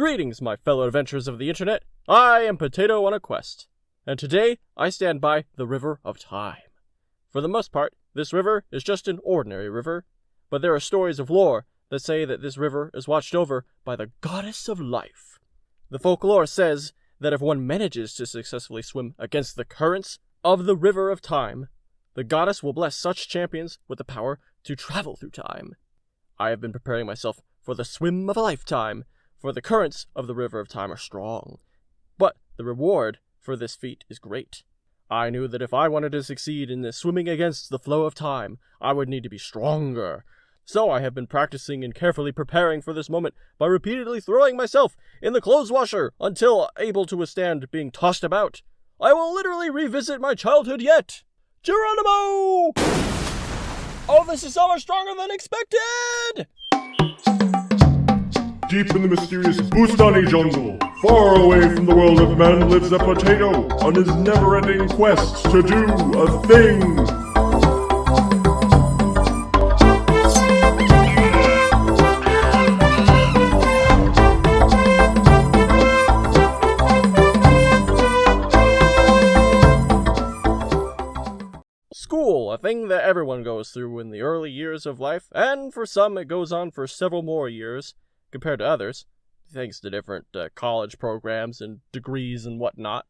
Greetings, my fellow adventurers of the internet. I am Potato on a Quest, and today I stand by the River of Time. For the most part, this river is just an ordinary river, but there are stories of lore that say that this river is watched over by the Goddess of Life. The folklore says that if one manages to successfully swim against the currents of the River of Time, the goddess will bless such champions with the power to travel through time. I have been preparing myself for the swim of a lifetime, for the currents of the River of Time are strong. But the reward for this feat is great. I knew that if I wanted to succeed in this swimming against the flow of time, I would need to be stronger. So I have been practicing and carefully preparing for this moment by repeatedly throwing myself in the clothes washer until able to withstand being tossed about. I will literally revisit my childhood yet. Geronimo! Oh, this is so much stronger than expected! Deep in the mysterious Bustani jungle, far away from the world of men, lives a potato on his never-ending quest to do a thing. School, a thing that everyone goes through in the early years of life, and for some it goes on for several more years compared to others, thanks to different college programs and degrees and whatnot.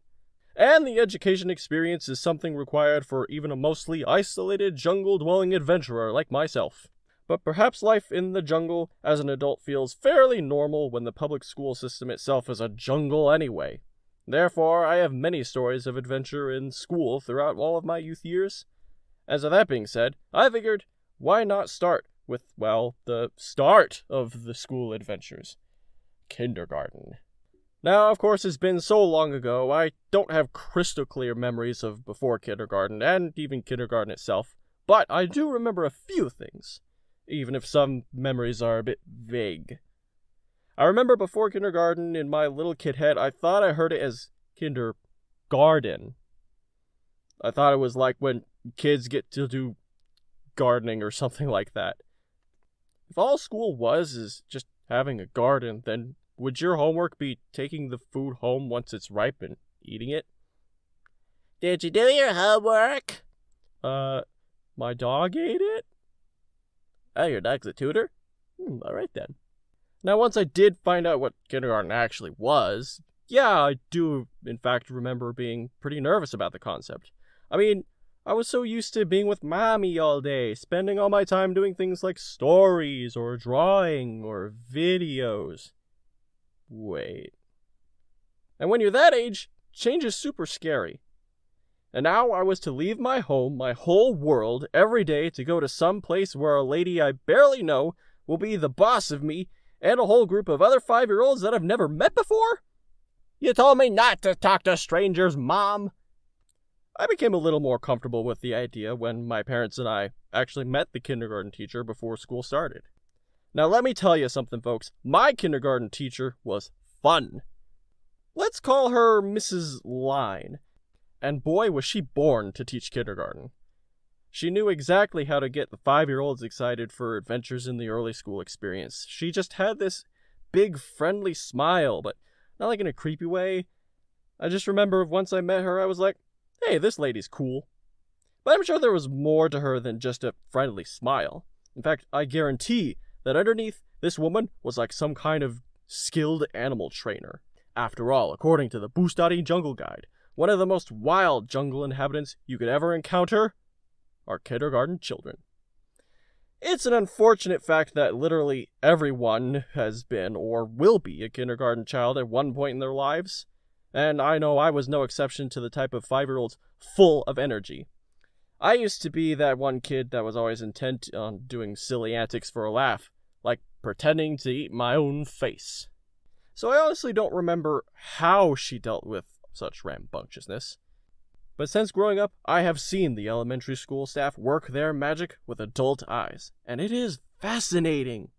And the education experience is something required for even a mostly isolated jungle-dwelling adventurer like myself. But perhaps life in the jungle as an adult feels fairly normal when the public school system itself is a jungle anyway. Therefore, I have many stories of adventure in school throughout all of my youth years. As of that being said, I figured, why not start with, well, the start of the school adventures. Kindergarten. Now, of course, it's been so long ago, I don't have crystal clear memories of before kindergarten, and even kindergarten itself, but I do remember a few things, even if some memories are a bit vague. I remember before kindergarten, in my little kid head, I thought I heard it as kindergarten. I thought it was like when kids get to do gardening or something like that. If all school is just having a garden, then would your homework be taking the food home once it's ripe and eating it? Did you do your homework? My dog ate it? Oh, your dog's a tutor? Alright then. Now, once I did find out what kindergarten actually was, yeah, I do in fact remember being pretty nervous about the concept. I mean, I was so used to being with mommy all day, spending all my time doing things like stories, or drawing, or videos. Wait. And when you're that age, change is super scary. And now I was to leave my home, my whole world, every day to go to some place where a lady I barely know will be the boss of me and a whole group of other 5-year-olds that I've never met before? You told me not to talk to strangers, Mom! I became a little more comfortable with the idea when my parents and I actually met the kindergarten teacher before school started. Now let me tell you something, folks. My kindergarten teacher was fun. Let's call her Mrs. Line. And boy, was she born to teach kindergarten. She knew exactly how to get the 5-year-olds excited for adventures in the early school experience. She just had this big, friendly smile, but not like in a creepy way. I just remember once I met her, I was like, hey, this lady's cool. But I'm sure there was more to her than just a friendly smile. In fact, I guarantee that underneath, this woman was like some kind of skilled animal trainer. After all, according to the Bustani Jungle Guide, one of the most wild jungle inhabitants you could ever encounter are kindergarten children. It's an unfortunate fact that literally everyone has been or will be a kindergarten child at one point in their lives. And I know I was no exception to the type of 5-year-olds full of energy. I used to be that one kid that was always intent on doing silly antics for a laugh, like pretending to eat my own face. So I honestly don't remember how she dealt with such rambunctiousness. But since growing up, I have seen the elementary school staff work their magic with adult eyes, and it is fascinating.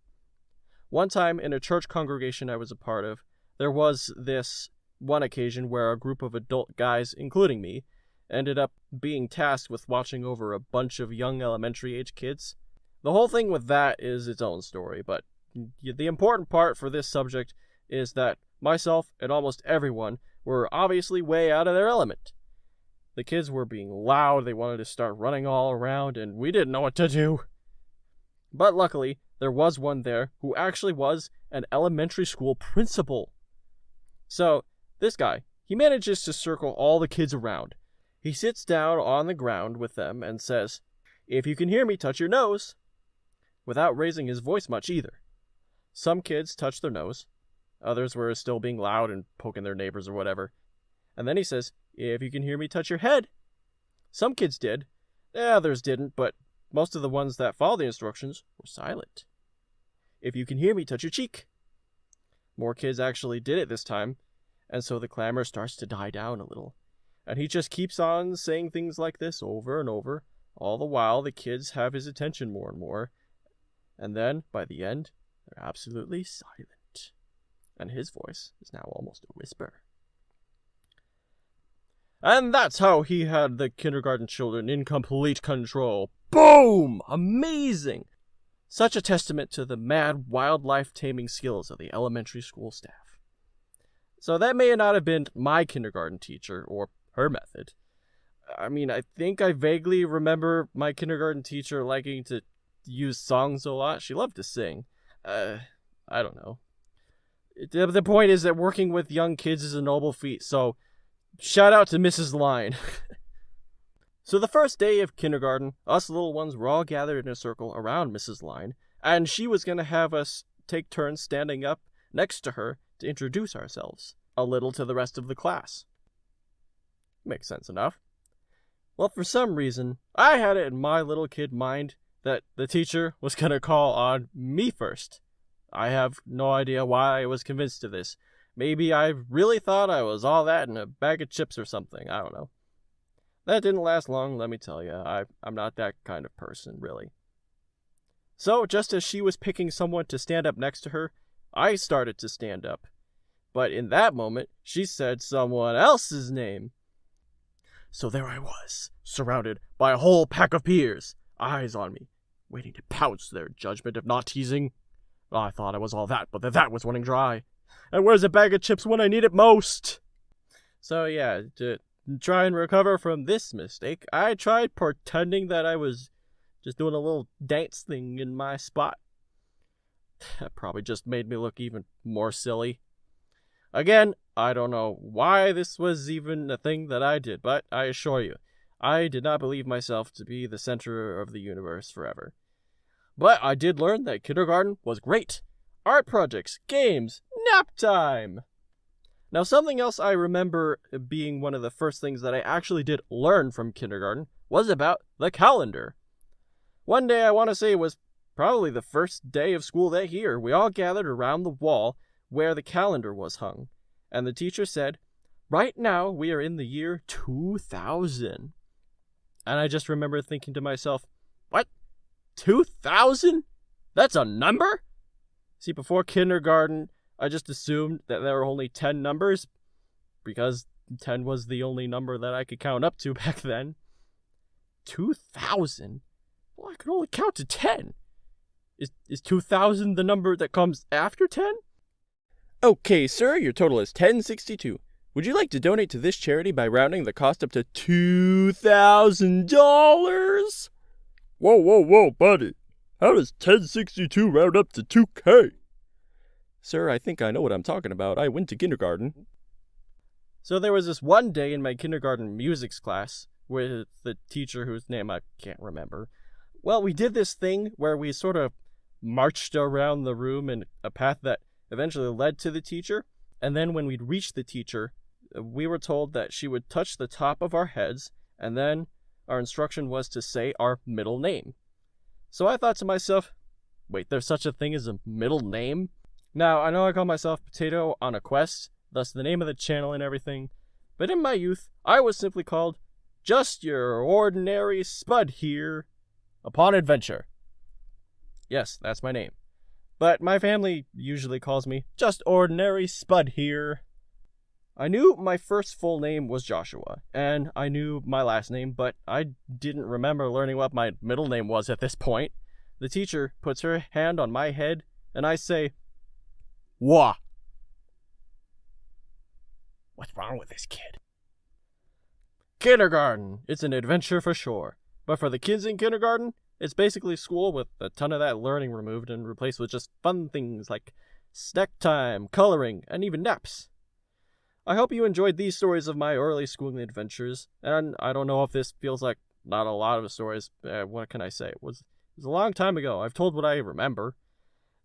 One time in a church congregation I was a part of, there was this one occasion where a group of adult guys, including me, ended up being tasked with watching over a bunch of young elementary-age kids. The whole thing with that is its own story, but the important part for this subject is that myself and almost everyone were obviously way out of their element. The kids were being loud, they wanted to start running all around, and we didn't know what to do. But luckily, there was one there who actually was an elementary school principal. So, this guy, he manages to circle all the kids around. He sits down on the ground with them and says, "If you can hear me, touch your nose," without raising his voice much either. Some kids touched their nose. Others were still being loud and poking their neighbors or whatever. And then he says, "If you can hear me, touch your head." Some kids did. Others didn't, but most of the ones that followed the instructions were silent. "If you can hear me, touch your cheek." More kids actually did it this time, and so the clamor starts to die down a little. And he just keeps on saying things like this over and over. All the while, the kids have his attention more and more. And then, by the end, they're absolutely silent. And his voice is now almost a whisper. And that's how he had the kindergarten children in complete control. Boom! Amazing! Such a testament to the mad wildlife taming skills of the elementary school staff. So that may not have been my kindergarten teacher or her method. I mean, I think I vaguely remember my kindergarten teacher liking to use songs a lot. She loved to sing. I don't know. The point is that working with young kids is a noble feat, so shout out to Mrs. Line. So the first day of kindergarten, us little ones were all gathered in a circle around Mrs. Line, and she was going to have us take turns standing up next to her to introduce ourselves a little to the rest of the class. Makes sense enough. Well, for some reason, I had it in my little kid mind that the teacher was going to call on me first. I have no idea why I was convinced of this. Maybe I really thought I was all that in a bag of chips or something. I don't know. That didn't last long, let me tell you. I'm not that kind of person, really. So, just as she was picking someone to stand up next to her, I started to stand up. But in that moment, she said someone else's name. So there I was, surrounded by a whole pack of peers, eyes on me, waiting to pounce their judgment of not teasing. I thought I was all that, but that was running dry. And where's a bag of chips when I need it most? So yeah, to try and recover from this mistake, I tried pretending that I was just doing a little dance thing in my spot. That probably just made me look even more silly. Again, I don't know why this was even a thing that I did, but I assure you, I did not believe myself to be the center of the universe forever. But I did learn that kindergarten was great. Art projects, games, nap time! Now, something else I remember being one of the first things that I actually did learn from kindergarten was about the calendar. One day, I want to say it was probably the first day of school that year, we all gathered around the wall where the calendar was hung, and the teacher said, "Right now, we are in the year 2000. And I just remember thinking to myself, what? 2000? That's a number? See, before kindergarten, I just assumed that there were only 10 numbers, because 10 was the only number that I could count up to back then. 2000? Well, I could only count to 10. Is 2000 the number that comes after 10? Okay, sir, your total is $10.62. Would you like to donate to this charity by rounding the cost up to $2,000? Whoa, buddy. How does 1062 round up to 2K? Sir, I think I know what I'm talking about. I went to kindergarten. So there was this one day in my kindergarten music class with the teacher whose name I can't remember. Well, we did this thing where we sort of marched around the room in a path that eventually led to the teacher. And then when we'd reached the teacher, we were told that she would touch the top of our heads, and then our instruction was to say our middle name. So I thought to myself, wait, there's such a thing as a middle name? Now, I know I call myself Potato on a Quest, thus the name of the channel and everything, but in my youth, I was simply called just your ordinary Spud here upon adventure. Yes, that's my name. But my family usually calls me just ordinary Spud here. I knew my first full name was Joshua, and I knew my last name, but I didn't remember learning what my middle name was at this point. The teacher puts her hand on my head, and I say, "Wah." wrong with this kid? Kindergarten. It's an adventure for sure. But for the kids in kindergarten, it's basically school with a ton of that learning removed and replaced with just fun things like snack time, coloring, and even naps. I hope you enjoyed these stories of my early schooling adventures, and I don't know if this feels like not a lot of stories. What can I say? It was a long time ago. I've told what I remember.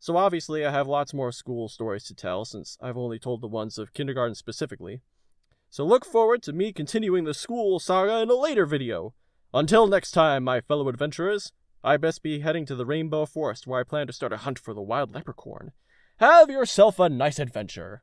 So obviously I have lots more school stories to tell, since I've only told the ones of kindergarten specifically. So look forward to me continuing the school saga in a later video. Until next time, my fellow adventurers, I best be heading to the Rainbow Forest where I plan to start a hunt for the wild leprechaun. Have yourself a nice adventure.